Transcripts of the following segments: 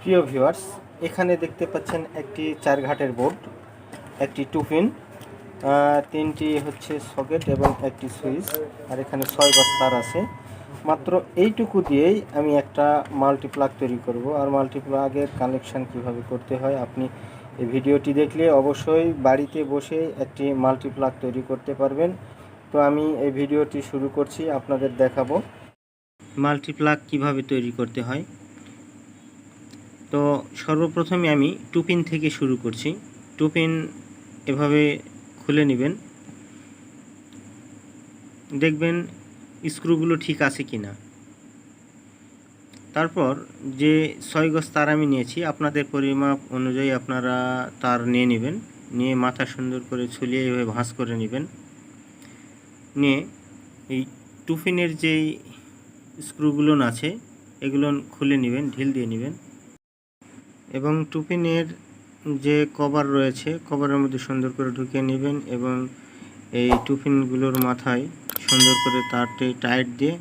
প্রিয় ভিউয়ার্স, এখানে দেখতে পাচ্ছেন একটি 4 ঘাটের বোর্ড, একটি 2 পিন, 3টি হচ্ছে সকেট এবং একটি সুইচ, আর এখানে 6 গজ তার আছে। মাত্র এইটুকু দিয়েই আমি একটা মাল্টিপ্লাগ তৈরি করব। আর মাল্টিপ্লাগের কানেকশান কিভাবে করতে হয় আপনি এই ভিডিওটি দেখলে অবশ্যই বাড়িতে বসে একটি মাল্টিপ্লাগ তৈরি করতে পারবেন। তো আমি এই ভিডিওটি শুরু করছি, আপনাদের দেখাবো মাল্টিপ্লাগ কিভাবে তৈরি করতে হয়। তো সর্বপ্রথমে আমি 2 পিন থেকে শুরু করছি। 2 পিন এভাবে খুলে নেবেন, দেখবেন স্ক্রুগুলো ঠিক আছে কিনা। তারপর যে 6 গজ তার আমি নিয়েছি, আপনাদের পরিমাপ অনুযায়ী আপনারা তার নিয়ে নেবেন। নিয়ে মাথা সুন্দর করে ছুলিয়ে এভাবে ভাঁজ করে নেবেন। নিয়ে এই 2 পিনের যেই স্ক্রুগুলো আছে এগুলো খুলে নেবেন, ঢিল দিয়ে নেবেন এবং 2 পিনের যে কভার রয়েছে কভারের মধ্যে সুন্দর করে ঢুকিয়ে নেবেন এবং এই 2 পিনগুলোর মাথায় সুন্দর করে তারটি টাইট দিয়ে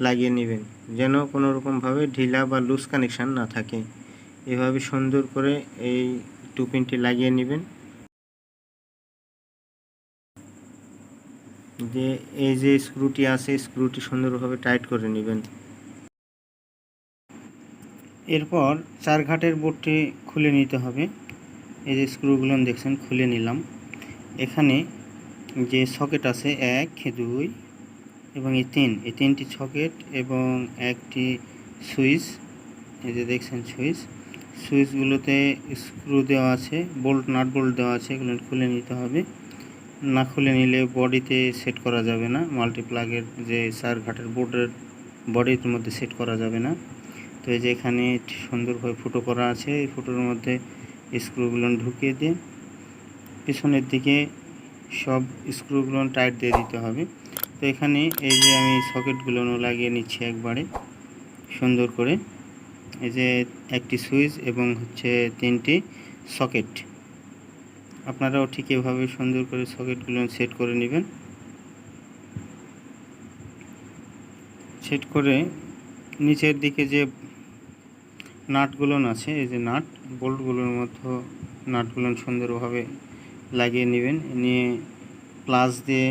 লাগিয়ে নেবেন, যেন কোনো রকমভাবে ঢিলা বা লুজ কানেকশান না থাকে। এভাবে সুন্দর করে এই 2 পিনটি লাগিয়ে নেবেন। যে এই যে স্ক্রুটি আছে স্ক্রুটি সুন্দরভাবে টাইট করে নেবেন। এরপর 4 ঘাটের বোর্ডটি খুলে নিতে হবে। এই যে স্ক্রুগুলো দেখছেন খুলে নিলাম। এখানে যে সকেট আছে 1, 2 এবং এই 3, এই 3টি সকেট এবং একটি সুইচ, এই যে দেখছেন সুইচগুলোতে স্ক্রু দেওয়া আছে, নাট বোল্ট দেওয়া আছে, এগুলো খুলে নিতে হবে। না খুলে নিলে বডিতে সেট করা যাবে না, মাল্টিপ্লাগের যে 4 ঘাটের বোর্ডের বডির মধ্যে সেট করা যাবে না। তো এই যে এখানে সুন্দরভাবে ফুটো করা আছে, এই ফুটোর মধ্যে স্ক্রুগুলো ঢুকিয়ে দিয়ে পিছনের দিকে সব স্ক্রুগুলো টাইট দিয়ে দিতে হবে। তো এখানে এই যে আমি সকেটগুলো লাগিয়ে নিচ্ছি একবারে সুন্দর করে। এই যে একটি সুইচ এবং হচ্ছে 3টি সকেট, আপনারাও ঠিক এভাবে সুন্দর করে সকেটগুলো সেট করে নেবেন। সেট করে নিচের দিকে যে নাটগুলো আছে, এই যে নাট বোল্টগুলোর মধ্যে নাটগুলো সুন্দরভাবে লাগিয়ে নেবেন। নিয়ে প্লাস দিয়ে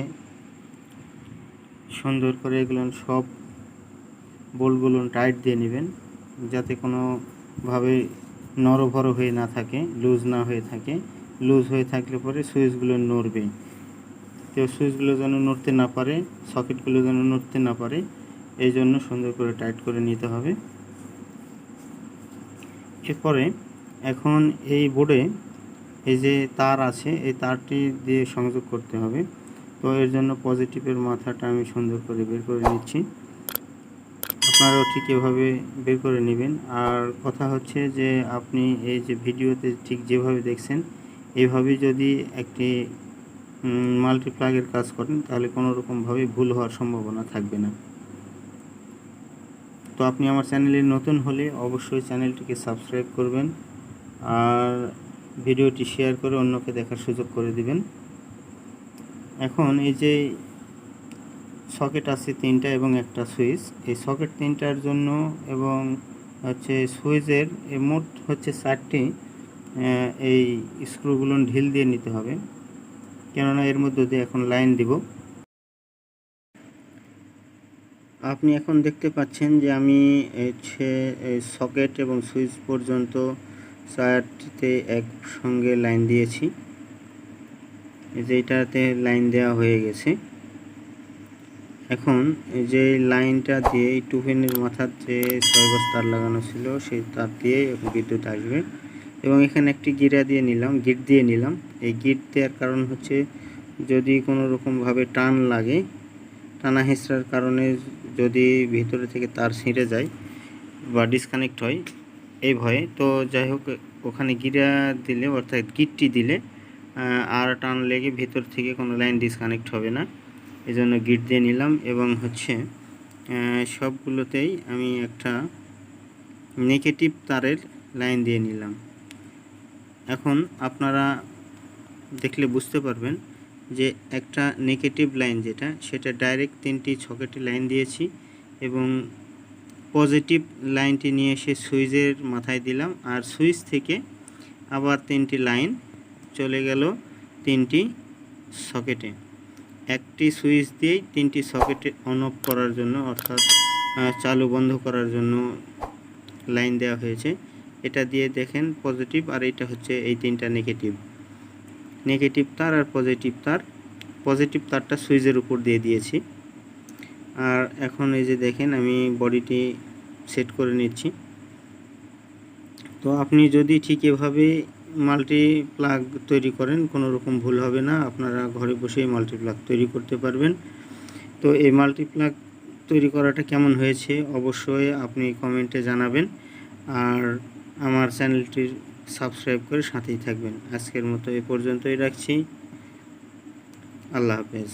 সুন্দর করে এগুলো সব বোল্টগুলো টাইট দিয়ে নেবেন, যাতে কোনোভাবে নড়বড় হয়ে না থাকে, লুজ না হয়ে থাকে। লুজ হয়ে থাকলে পরে সুইচগুলো নড়বে। তো সুইচগুলো যেন নড়তে না পারে, সকেটগুলো যেন নড়তে না পারে, এই জন্য সুন্দর করে টাইট করে নিতে হবে। এরপরে এখন এই বোর্ডে এই যে তার আছে, এই তারটি দিয়ে সংযোগ করতে হবে। তো এর জন্য পজিটিভের মাথাটা আমি সুন্দর করে বের করে নিচ্ছি, আপনারাও ঠিক এভাবে বের করে নেবেন। আর কথা হচ্ছে যে আপনি এই যে ভিডিওতে ঠিক যেভাবে দেখছেন এইভাবেই যদি একটি মাল্টিপ্লাগের কাজ করেন তাহলে কোনো রকমভাবে ভুল হওয়ার সম্ভাবনা থাকবে না। তো আপনি আমার চ্যানেলে নতুন হলে অবশ্যই চ্যানেলটিকে সাবস্ক্রাইব করবেন আর ভিডিওটি শেয়ার করে অন্যকে দেখার সুযোগ করে দিবেন। এখন এই যে সকেট আছে 3টা এবং একটা সুইচ, এই সকেট 3টার জন্য এবং হচ্ছে সুইচের মোট হচ্ছে 4টি এই স্ক্রুগুলো ঢিল দিয়ে নিতে হবে, কেননা এর মধ্যে দিয়ে এখন লাইন দিব। আপনি এখন দেখতে পাচ্ছেন যে আমি হচ্ছে সকেট এবং সুইচ পর্যন্ত 4টিতে একসঙ্গে লাইন দিয়েছি। যেটাতে লাইন দেওয়া হয়ে গেছে। এখন যে লাইনটা দিয়ে এই 2 পিনের মাথার যে 6 গজ তার লাগানো ছিল সেই তার দিয়ে বিদ্যুৎ আসবে এবং এখানে একটি গিট দিয়ে নিলাম। এই গিট দেওয়ার কারণ হচ্ছে যদি কোনো রকমভাবে টান লাগে, টানা হেঁচড়ার কারণে যদি ভিতরে থেকে তার ছিঁড়ে যায় বা ডিসকানেক্ট হয় এই ভয়ে, তো যাই হোক ওখানে গিরা দিলে অর্থাৎ গিটটি দিলে আর টান লেগে ভিতর থেকে কোনো লাইন ডিসকানেক্ট হবে না, এই জন্য গিট দিয়ে নিলাম। এবং হচ্ছে সবগুলোতেই আমি একটা নেগেটিভ তারের লাইন দিয়ে নিলাম। এখন আপনারা দেখলে বুঝতে পারবেন যে একটা নেগেটিভ লাইন যেটা, সেটা ডাইরেক্ট 3টি সকেটে লাইন দিয়েছি এবং পজিটিভ লাইনটি নিয়ে এসে সুইচের মাথায় দিলাম, আর সুইচ থেকে আবার 3টি লাইন চলে গেল 3টি সকেটে। একটি সুইচ দিয়েই 3টি সকেটে অন অফ করার জন্য, অর্থাৎ চালু বন্ধ করার জন্য লাইন দেওয়া হয়েছে। এটা দিয়ে দেখেন পজিটিভ, আর এটা হচ্ছে এই 3টা নেগেটিভ তার আর পজিটিভ তার। পজিটিভ তারটা সুইচের উপর দিয়ে দিয়েছি। আর এখন এই যে দেখেন আমি বডিটি সেট করে নিচ্ছি। তো আপনি যদি ঠিক এভাবে মাল্টি প্লাগ তৈরি করেন, কোনো রকম ভুল হবে না, আপনারা ঘরে বসেই মাল্টি প্লাগ তৈরি করতে পারবেন। তো এই মাল্টি প্লাগ তৈরি করাটা কেমন হয়েছে অবশ্যই আপনি কমেন্টে জানাবেন, আর আমার চ্যানেলটি সাবস্ক্রাইব করে সাথেই থাকবেন। আজকের মতো এ পর্যন্তই রাখছি। আল্লাহ হাফেজ।